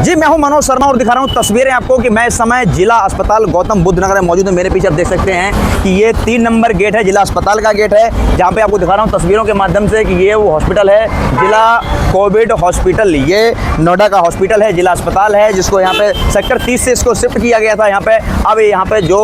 जी मैं हूं मनोज शर्मा और दिखा रहा हूं तस्वीरें आपको कि मैं इस समय जिला अस्पताल गौतम बुद्ध नगर में मौजूद हूं। मेरे पीछे आप देख सकते हैं कि ये 3 नंबर गेट है, जिला अस्पताल का गेट है, जहां पे आपको दिखा रहा हूं तस्वीरों के माध्यम से कि ये वो हॉस्पिटल है, जिला कोविड हॉस्पिटल। ये नोएडा का हॉस्पिटल है, जिला अस्पताल है, जिसको यहाँ पे सेक्टर 30 से इसको शिफ्ट किया गया था यहाँ पे। अब यहाँ पे जो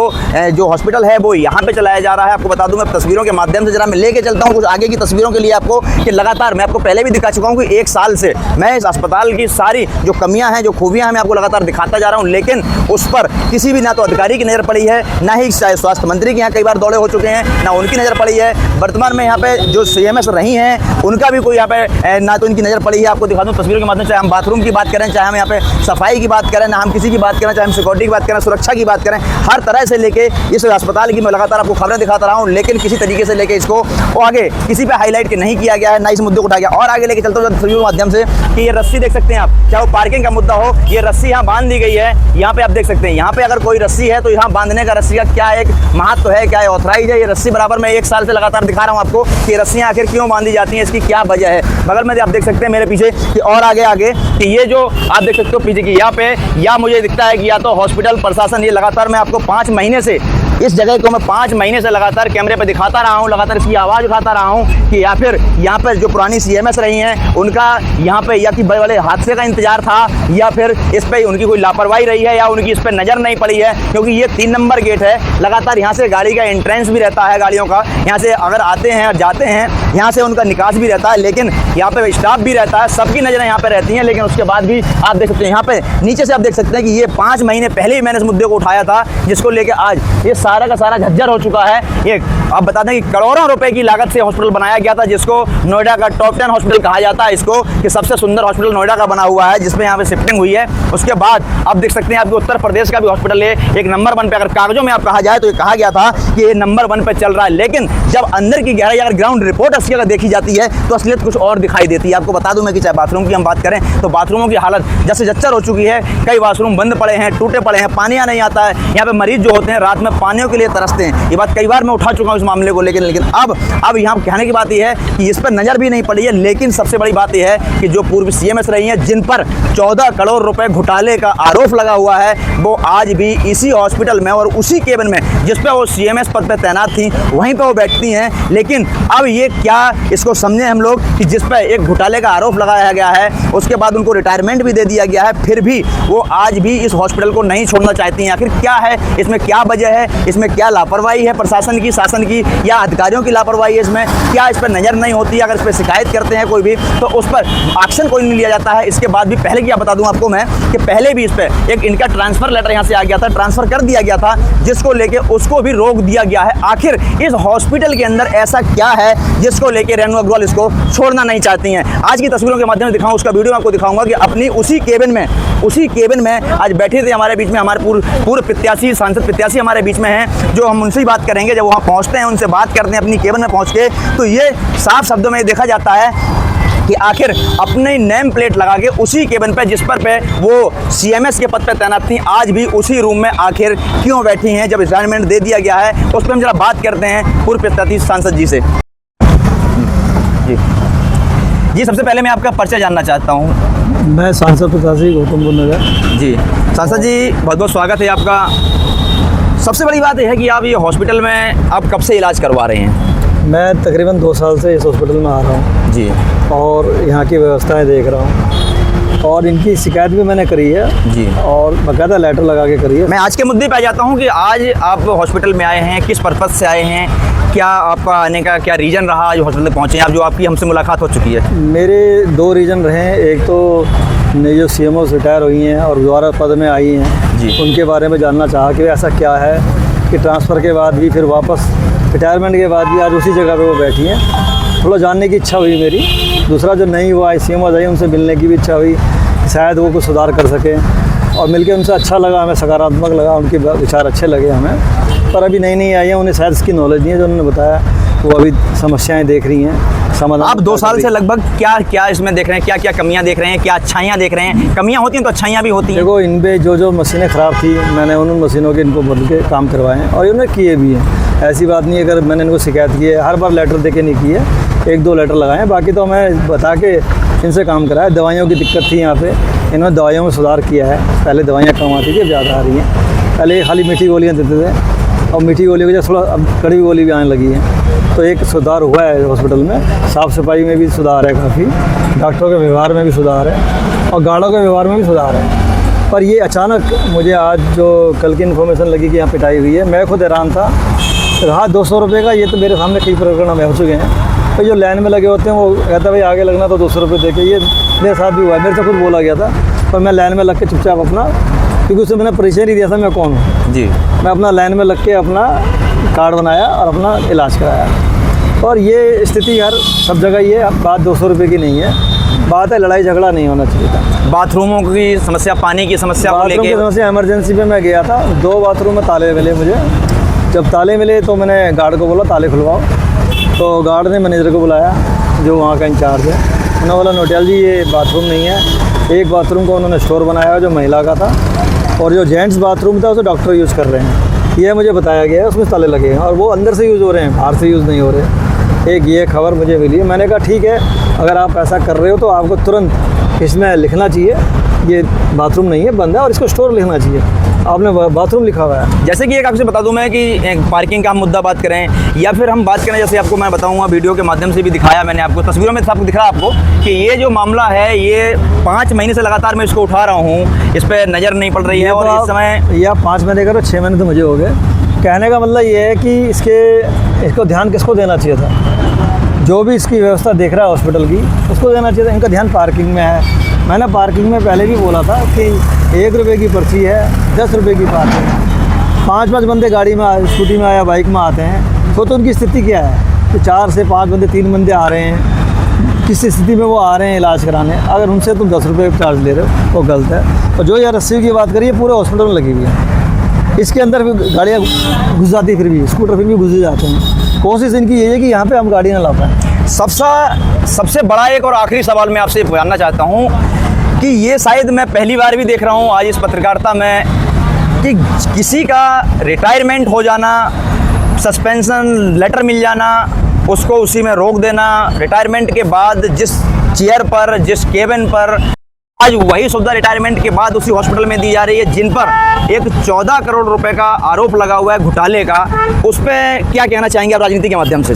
हॉस्पिटल है वो यहाँ पे चलाया जा रहा है। आपको बता दूं मैं तस्वीरों के माध्यम से जरा मैं लेके चलता हूँ कुछ आगे की तस्वीरों के लिए आपको, कि लगातार मैं आपको पहले भी दिखा चुका हूँ कि 1 साल से मैं इस अस्पताल की सारी जो कमियां हैं, जो खूबियां हैं, मैं आपको लगातार दिखाता जा रहा हूं, लेकिन उस पर किसी भी ना तो अधिकारी की नज़र पड़ी है, ना ही चाहे स्वास्थ्य मंत्री के यहाँ कई बार दौरे हो चुके हैं, ना उनकी नज़र पड़ी है। वर्तमान में यहाँ पे जो CMS रही हैं उनका भी कोई यहाँ पे ना तो इनकी नज़र पड़ी है। आपको दिखा दूँ तस्वीरों के माध्यम से, चाहे हम बाथरूम की बात करें, चाहे हम यहाँ पे सफाई की बात करें, ना हम किसी की बात करें, चाहे हम सिक्योरिटी की बात करें, सुरक्षा की बात करें, हर तरह से लेके इस अस्पताल की मैं लगातार आपको खबरें दिखाता रहा हूँ, लेकिन किसी तरीके से लेके इसको आगे किसी पे हाईलाइट नहीं किया गया है, ना इस मुद्दे को उठाया गया। और आगे लेके चलता हूँ तस्वीरों के माध्यम से कि ये रस्सी देख सकते हैं आप, चाहे वो पार्किंग का मुद्दा हो, ये रस्सी यहाँ बांध दी गई है। यहाँ पे आप देख सकते हैं, यहाँ पे अगर कोई रस्सी है तो यहाँ बांधने का रस्सी का क्या एक महत्व है, क्या ऑथराइज है। ये रस्सी बराबर मैं 1 साल से लगातार दिखा रहा हूँ आपको कि रस्सियाँ आखिर क्यों बांधी जाती हैं, इसकी क्या वजह है। बगल में आप देख सकते हैं मेरे पीछे कि और आगे कि ये जो आप देख सकते हो पीछे की यहाँ पे, या मुझे दिखता है कि या तो हॉस्पिटल प्रशासन, ये लगातार मैं आपको 5 महीने से इस जगह को मैं 5 महीने से लगातार कैमरे पे दिखाता रहा हूँ, लगातार इसकी आवाज़ उठाता रहा हूँ कि या फिर यहाँ पर जो पुरानी CMS रही हैं उनका यहाँ पे या कि बड़े बड़े हादसे का इंतजार था, या फिर इस पर उनकी कोई लापरवाही रही है, या उनकी इस पर नज़र नहीं पड़ी है। क्योंकि ये 3 नंबर गेट है, लगातार यहाँ से गाड़ी का एंट्रेंस भी रहता है, गाड़ियों का यहाँ से अगर आते हैं और जाते हैं, यहाँ से उनका निकास भी रहता है, लेकिन यहाँ पे स्टाफ भी रहता है, सबकी नज़रें यहाँ पे रहती हैं। लेकिन उसके बाद भी आप देख सकते हैं यहाँ पे नीचे से आप देख सकते हैं कि ये 5 महीने पहले ही मैंने इस मुद्दे को उठाया था, जिसको लेकर आज ये सारा का सारा झज्जर हो चुका है। ये आप बता दें कि करोड़ों रुपए की लागत से हॉस्पिटल बनाया गया था, जिसको नोएडा का टॉप 10 हॉस्पिटल कहा जाता है इसको, कि सबसे सुंदर हॉस्पिटल नोएडा का बना हुआ है, जिसमें यहाँ पे शिफ्टिंग हुई है। उसके बाद आप देख सकते हैं आपके उत्तर प्रदेश का भी हॉस्पिटल है, एक नंबर 1 पे अगर कागजों में आप कहा जाए तो ये कहा गया था कि ये नंबर 1 पे चल रहा है। लेकिन जब अंदर की गहराई, अगर ग्राउंड रिपोर्ट असली अगर देखी जाती है तो असलियत कुछ और दिखाई देती है। आपको बता दूं मैं कि चाहे बाथरूम की हम बात करें तो बाथरूमों की हालत जैसे जच्चर हो चुकी है, कई बाथरूम बंद पड़े हैं, टूटे पड़े हैं, पानी नहीं आता है। यहाँ पे मरीज जो होते हैं रात में पानियों के लिए तरसते हैं। ये बात कई बार मैं उठा चुका हूँ इस मामले को, लेकिन अब यहाँ कहने की बात यह है कि इस पर नज़र भी नहीं पड़ी है। लेकिन सबसे बड़ी बात यह है कि जो पूर्व CMS रही हैं, जिन पर 14 करोड़ रुपए घोटाले का आरोप लगा हुआ है, वो आज भी इसी हॉस्पिटल में और उसी केबिन में जिस पे वो CMS पद पे तैनात थी, वहीं पे वो बैठती हैं। लेकिन अब ये क्या इसको समझें हम लोग कि जिस पे एक घोटाले का आरोप लगाया गया है, उसके बाद उनको रिटायरमेंट भी दे दिया गया है, फिर भी वो आज भी इस हॉस्पिटल को नहीं छोड़ना चाहती हैं। आखिर क्या है इसमें, क्या वजह है, इसमें क्या लापरवाही है प्रशासन की, शासन की, या अधिकारियों की लापरवाही है इसमें, क्या इस पर नज़र नहीं होती? अगर इस पर शिकायत करते हैं कोई भी तो उस पर एक्शन कोई नहीं लिया जाता है। इसके बाद भी पहले क्या बता दूं आपको मैं कि पहले भी इस पर एक इनका ट्रांसफ़र लेटर यहाँ से आ गया था, ट्रांसफ़र कर दिया गया था, जिसको लेके उसको भी रोक दिया गया है। आखिर इस हॉस्पिटल के अंदर ऐसा क्या है जिसको लेके रेणु अग्रवाल इसको छोड़ना नहीं चाहती हैं? आज की तस्वीरों के माध्यम से दिखाऊँ, उसका वीडियो आपको दिखाऊंगा कि अपनी उसी केबिन में आज बैठे थे हमारे बीच में हमारे पूर्व प्रत्याशी, सांसद प्रत्याशी हमारे बीच में हैं, जो हम उनसे ही बात करेंगे। जब वहाँ पहुँचते हैं, उनसे बात करते हैं अपनी केबिन में पहुँच के, तो ये साफ शब्दों में देखा जाता है कि आखिर अपने नेम प्लेट लगा के उसी केबिन पे जिस पर वो CMS के पद पे तैनात थी, आज भी उसी रूम में आखिर क्यों बैठी हैं जब रिटायरमेंट दे दिया गया है। उस पर हम जरा बात करते हैं पूर्व प्रत्याशी सांसद जी से। जी सबसे पहले मैं आपका परिचय जानना चाहता हूँ। मैं सांसद प्रत्याशी गौतम बुद्ध नगर। जी सांसद जी, बहुत बहुत स्वागत है आपका। सबसे बड़ी बात यह है कि आप ये हॉस्पिटल में आप कब से इलाज करवा रहे हैं? मैं तकरीबन 2 साल से इस हॉस्पिटल में आ रहा हूँ जी, और यहाँ की व्यवस्थाएं देख रहा हूँ, और इनकी शिकायत भी मैंने करी है जी, और बाकायदा लेटर लगा के करी है। मैं आज के मुद्दे पे आ जाता हूँ कि आज आप हॉस्पिटल में आए हैं, किस पर्पज़ से आए हैं, क्या आपका आने का क्या रीज़न रहा आज हॉस्पिटल में पहुँचे हैं आप, जो आपकी हमसे मुलाकात हो चुकी है? मेरे 2 रीज़न रहे हैं। एक तो ने जो CMO रिटायर हुई हैं और दोबारा पद में आई हैं जी, उनके बारे में जानना चाहा कि ऐसा क्या है कि ट्रांसफ़र के बाद भी, फिर वापस रिटायरमेंट के बाद भी आज उसी जगह पे वो बैठी हैं। थोड़ा जानने की इच्छा हुई मेरी। दूसरा जो नई वो CMO आई, उनसे मिलने की भी इच्छा हुई, शायद वो कुछ सुधार कर सकें, और मिलके उनसे अच्छा लगा, हमें सकारात्मक लगा, उनके विचार अच्छे लगे हमें। पर अभी नई आई हैं, उन्हें शायद इसकी नॉलेज नहीं है, जो उन्होंने बताया वो अभी समस्याएं देख रही हैं, समाधान। आप 2 साल से लगभग क्या इसमें देख रहे हैं, क्या कमियां देख रहे हैं, क्या अच्छाइयां देख रहे हैं? कमियां होती हैं तो अच्छाइयां भी होती हैं। देखो, इन पे जो मशीनें ख़राब थी, मैंने उन मशीनों के इनको बदल के काम करवाए हैं, और इन्होंने किए भी हैं। ऐसी बात नहीं है अगर मैंने इनको शिकायत की है, हर बार लेटर दे के नहीं की है, 1-2 लेटर लगाए हैं। बाकी तो मैं बता के इनसे काम कराया। दवाइयों की दिक्कत थी यहाँ पे, इन्होंने दवाइयों में सुधार किया है। पहले दवाइयाँ कम आती थी, ज़्यादा आ रही हैं। पहले खाली मीठी गोलियाँ देते थे और मीठी गोलियों की जगह थोड़ा अब कड़वी गोली भी आने लगी है। तो एक सुधार हुआ है हॉस्पिटल में। साफ़ सफाई में भी सुधार है काफ़ी, डॉक्टरों के व्यवहार में भी सुधार है और गार्डों के व्यवहार में भी सुधार है। पर ये अचानक मुझे आज जो कल की इन्फॉर्मेशन लगी कि यहाँ पिटाई हुई है, मैं खुद हैरान था। रहा 200 रुपये का, ये तो मेरे सामने कई प्रकरण में हो चुके हैं। तो जो लाइन में लगे होते हैं वो कहता है भाई आगे लगना तो 200 रुपये दे के, ये मेरे साथ भी हुआ है। मेरे से खुद बोला गया था, पर मैं लाइन में लग के चुपचाप अपना, क्योंकि उसे मैंने परिचय नहीं दिया था मैं कौन हूँ जी। मैं अपना लाइन में लग के अपना कार्ड बनाया और अपना इलाज कराया। और ये स्थिति हर सब जगह ये बात 200 रुपये की नहीं है, बात है लड़ाई झगड़ा नहीं होना चाहिए था। बाथरूमों की समस्या, पानी की समस्या को बाथरूम की लेके समस्या, इमरजेंसी में मैं गया था, 2 बाथरूम में ताले मिले मुझे। जब ताले मिले तो मैंने गार्ड को बोला ताले खुलवाओ। तो गार्ड ने मैनेजर को बुलाया जो वहाँ का इंचार्ज है। उन्होंने बोला नोटियाल जी ये बाथरूम नहीं है। एक बाथरूम को उन्होंने स्टोर बनाया जो महिला का था, और जो जेंट्स बाथरूम था उसे डॉक्टर यूज़ कर रहे हैं, ये मुझे बताया गया है। उसमें ताले लगे हैं और वो अंदर से यूज़ हो रहे हैं, बाहर से यूज़ नहीं हो रहे। एक ये खबर मुझे मिली। मैंने कहा ठीक है, अगर आप ऐसा कर रहे हो तो आपको तुरंत इसमें लिखना चाहिए ये बाथरूम नहीं है, बंद है, और इसको स्टोर लिखना चाहिए। आपने बाथरूम लिखा हुआ है। जैसे कि एक आपसे बता दूं मैं कि एक पार्किंग का हम मुद्दा बात करें या फिर हम बात करें, जैसे आपको मैं बताऊंगा वीडियो के माध्यम से भी दिखाया मैंने आपको, तस्वीरों में आपको दिख रहा है आपको कि ये जो मामला है ये 5 महीने से लगातार मैं इसको उठा रहा हूँ, इस पर नज़र नहीं पड़ रही है। और इस समय या 5 महीने करो 6 महीने तो मुझे हो गए। कहने का मतलब ये है कि इसको ध्यान किसको देना चाहिए था? जो भी इसकी व्यवस्था देख रहा है हॉस्पिटल की, उसको देना चाहिए था। इनका ध्यान पार्किंग में है। मैंने पार्किंग में पहले भी बोला था कि 1 रुपये की पर्ची है, 10 रुपये की पार्किंग है। 5-5 बंदे गाड़ी में, स्कूटी में या बाइक में आते हैं, तो उनकी स्थिति क्या है कि 4 से 5 बंदे, 3 बंदे आ रहे हैं, किस स्थिति में वो आ रहे हैं इलाज कराने। अगर उनसे तुम 10 रुपये चार्ज ले रहे हो वो गलत है। और जो ये रस्सी की बात करिए पूरे हॉस्पिटल में लगी हुई है, इसके अंदर भी गाड़ियाँ घुस जाती, फिर भी स्कूटर फिर भी घुस जाते हैं। कोशिश इनकी यही है कि यहाँ पे हम गाड़ी ना ला पाएँ। सबसे बड़ा एक और आखिरी सवाल मैं आपसे जानना चाहता हूँ कि ये शायद मैं पहली बार भी देख रहा हूँ आज इस पत्रकारिता में कि किसी का रिटायरमेंट हो जाना, सस्पेंशन लेटर मिल जाना, उसको उसी में रोक देना, रिटायरमेंट के बाद जिस चेयर पर, जिस केबिन पर आज वही सुविधा रिटायरमेंट के बाद उसी हॉस्पिटल में दी जा रही है, जिन पर एक 14 करोड़ रुपए का आरोप लगा हुआ है घोटाले का। उस पर क्या कहना चाहेंगे आप राजनीति के माध्यम से?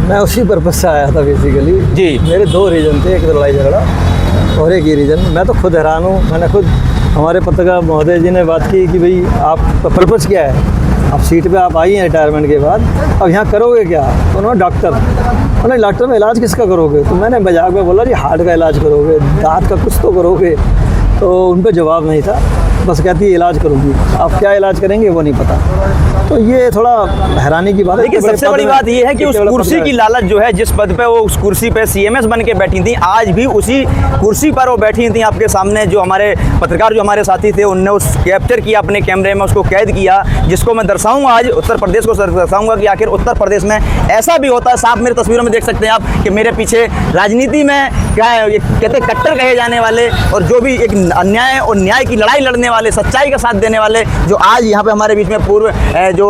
मैं उसी पर्पज से आया था बेसिकली जी। मेरे 2 रीज़न थे, एक लड़ाई झगड़ा और एक ये रीज़न। मैं तो खुद हैरान हूँ। मैंने खुद, हमारे पत्रकार महोदय जी ने बात की कि भाई आपका पर्पज क्या है, अब सीट पे आप आई हैं रिटायरमेंट के बाद, अब यहाँ करोगे क्या? तो उन्होंने डॉक्टर में इलाज किसका करोगे? तो मैंने मजाक में बोला जी हार्ट का इलाज करोगे, दांत का कुछ तो करोगे। तो उन पर जवाब नहीं था, बस कहती है इलाज करूँगी। आप क्या इलाज करेंगे वो नहीं पता। तो ये थोड़ा हैरानी की बात है। लेकिन सबसे बड़ी बात ये है कि उस कुर्सी की लालच जो है, जिस पद पे वो उस कुर्सी पे सीएमएस बन के बैठी थी, आज भी उसी कुर्सी पर वो बैठी थी आपके सामने। जो हमारे पत्रकार, जो हमारे साथी थे, उनने उस कैप्चर किया अपने कैमरे में, उसको कैद किया, जिसको मैं दर्शाऊंगा आज उत्तर प्रदेश को दर्शाऊंगा कि आखिर उत्तर प्रदेश में ऐसा भी होता है। साफ मेरे तस्वीरों में देख सकते हैं आप कि मेरे पीछे राजनीति में क्या है, ये कहते कट्टर कहे जाने वाले और जो भी एक अन्याय और न्याय की लड़ाई लड़ने वाले, सच्चाई का साथ देने वाले, जो आज यहाँ पे हमारे बीच में पूर्व जो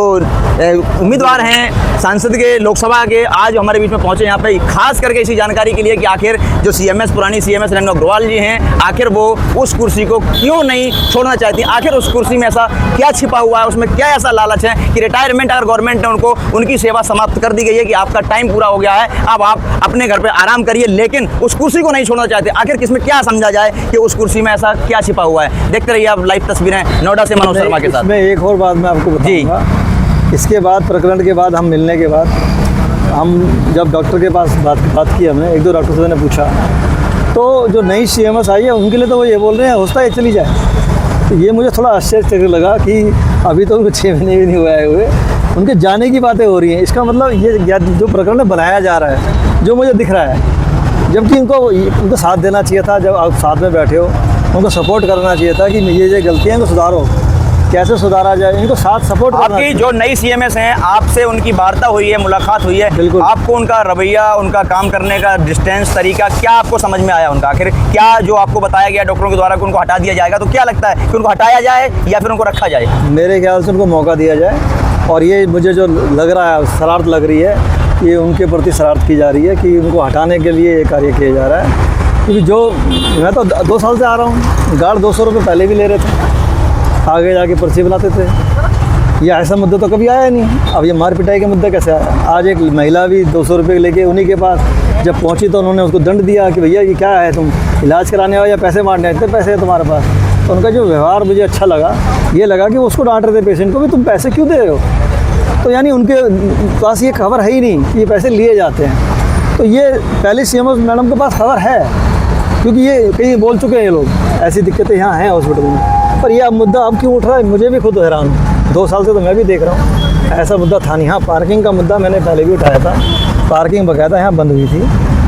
उम्मीदवार हैं सांसद के, लोकसभा के, आज हमारे बीच में पहुंचे यहाँ पे खास करके इसी जानकारी के लिए कि आखिर जो सीएमएस, पुरानी सीएमएस रेणु अग्रवाल जी हैं, आखिर वो उस कुर्सी को क्यों नहीं छोड़ना चाहती? आखिर उस कुर्सी में ऐसा क्या छिपा हुआ है, उसमें क्या ऐसा लालच है कि रिटायरमेंट अगर गवर्नमेंट ने उनको, उनकी सेवा समाप्त कर दी गई है कि आपका टाइम पूरा हो गया है, अब आप अपने घर पर आराम करिए, लेकिन उस कुर्सी को नहीं छोड़ना चाहते? आखिर किसमें क्या समझा जाए कि उस कुर्सी में ऐसा क्या छिपा हुआ है? देखते रहिए आप लाइव तस्वीरें नोएडा से मनोज शर्मा के साथ। मैं एक और बात मैं आपको बताऊंगा। इसके बाद, प्रकरण के बाद, हम मिलने के बाद, हम जब डॉक्टर के पास बात की, हमने 1-2 डॉक्टर से ने पूछा, तो जो नई सीएमएस आई है उनके लिए तो वो ये बोल रहे हैं होता है चली जाए। तो ये मुझे थोड़ा आश्चर्य लगा कि अभी तो उनको 6 महीने भी नहीं हुए, उनके जाने की बातें हो रही हैं। इसका मतलब ये जो प्रकरण बनाया जा रहा है, जो मुझे दिख रहा है, जबकि उनको साथ देना चाहिए था। जब आप साथ में बैठे हो, उनको सपोर्ट करना चाहिए था कि ये गलतियाँ हैं, इनको सुधारो, कैसे सुधारा जाए, इनको साथ सपोर्ट करना। आपकी जो नई सीएमएस हैं, आपसे उनकी वार्ता हुई है, मुलाकात हुई है, बिल्कुल। आपको उनका रवैया, उनका काम करने का डिस्टेंस, तरीका क्या आपको समझ में आया उनका? आखिर क्या जो आपको बताया गया डॉक्टरों के द्वारा कि उनको हटा दिया जाएगा, तो क्या लगता है कि उनको हटाया जाए या फिर उनको रखा जाए? मेरे ख्याल से उनको मौका दिया जाए। और ये मुझे जो लग रहा है, शरारत लग रही है, ये उनके प्रति शरारत की जा रही है कि उनको हटाने के लिए ये कार्य किया जा रहा है। क्योंकि जो मैं तो 2 साल से आ रहा हूँ, गार्ड 200 रुपये पहले भी ले रहे थे, आगे जाके पर्ची बनाते थे। ये ऐसा मुद्दा तो कभी आया नहीं। अब ये मार पिटाई का मुद्दा कैसे आया? आज एक महिला भी 200 रुपये लेके उन्हीं के पास जब पहुंची तो उन्होंने उसको दंड दिया कि भैया ये क्या है, तुम इलाज कराने आओ या पैसे मारने आए, इतने पैसे हैं तुम्हारे पास। तो उनका जो व्यवहार मुझे अच्छा लगा, ये लगा कि उसको डांट रहे थे पेशेंट को भी, तुम पैसे क्यों दे रहे हो। तो यानी उनके पास ये खबर है ही नहीं कि ये पैसे लिए जाते हैं। तो ये पहले CMO मैडम के पास खबर है, क्योंकि ये कहीं बोल चुके हैं ये लोग, ऐसी दिक्कतें यहाँ हैं हॉस्पिटल में। पर यह मुद्दा अब क्यों उठ रहा है, मुझे भी खुद हैरान हूँ। 2 साल से तो मैं भी देख रहा हूँ, ऐसा मुद्दा था नहीं। हाँ, पार्किंग का मुद्दा मैंने पहले भी उठाया था। पार्किंग बाकायदा यहाँ बंद हुई थी,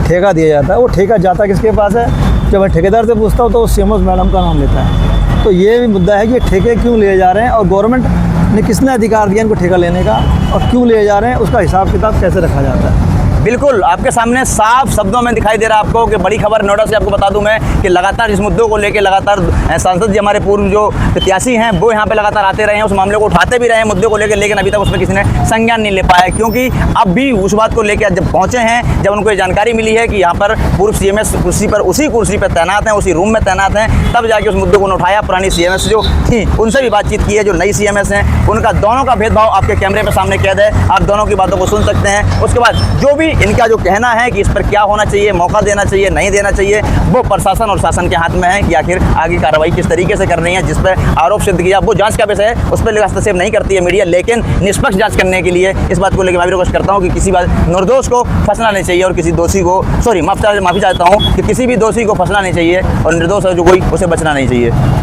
ठेका दिया जाता है। वो ठेका जाता किसके पास है? जब मैं ठेकेदार से पूछता हूँ तो वो CMO मैडम का नाम लेता है। तो ये भी मुद्दा है कि ठेके क्यों लिए जा रहे हैं और गवर्नमेंट ने किसने अधिकार दिया इनको ठेका लेने का, और क्यों लिए जा रहे हैं, उसका हिसाब किताब कैसे रखा जाता है। बिल्कुल आपके सामने साफ शब्दों में दिखाई दे रहा है आपको कि बड़ी खबर नोएडा से आपको बता दूं मैं कि लगातार इस मुद्दों को लेकर लगातार सांसद जी हमारे पूर्व जो प्रत्याशी हैं वो यहाँ पे लगातार आते रहे हैं, उस मामले को उठाते भी रहे हैं मुद्दे को लेकर, लेकिन अभी तक उसमें किसी ने संज्ञान नहीं ले पाया। क्योंकि अब भी उस बात को लेकर जब पहुँचे हैं, जब उनको ये जानकारी मिली है कि यहाँ पर पूर्व CMS कुर्सी पर उसी कुर्सी पर तैनात हैं, उसी रूम में तैनात हैं, तब जाके उस मुद्दे को उठाया। पुरानी CMS जो थी उनसे भी बातचीत की है, जो नई CMS हैं उनका दोनों का भेदभाव आपके कैमरे पर सामने कैद है, आप दोनों की बातों को सुन सकते हैं। उसके बाद जो भी इनका जो कहना है कि इस पर क्या होना चाहिए, मौका देना चाहिए, नहीं देना चाहिए, वो प्रशासन और शासन के हाथ में है कि आखिर आगे कार्रवाई किस तरीके से करनी है। जिस पर आरोप सिद्ध किया वो जांच का विषय है, उस पर हस्तक्षेप नहीं करती है मीडिया, लेकिन निष्पक्ष जांच करने के लिए इस बात को लेकर मैं भी रिक्वेस्ट करता हूँ कि किसी बात निर्दोष को फंसना नहीं चाहिए और किसी दोषी को माफ़ी चाहता हूँ कि किसी भी दोषी को फंसना नहीं चाहिए और निर्दोष है जो कोई उसे बचना नहीं चाहिए।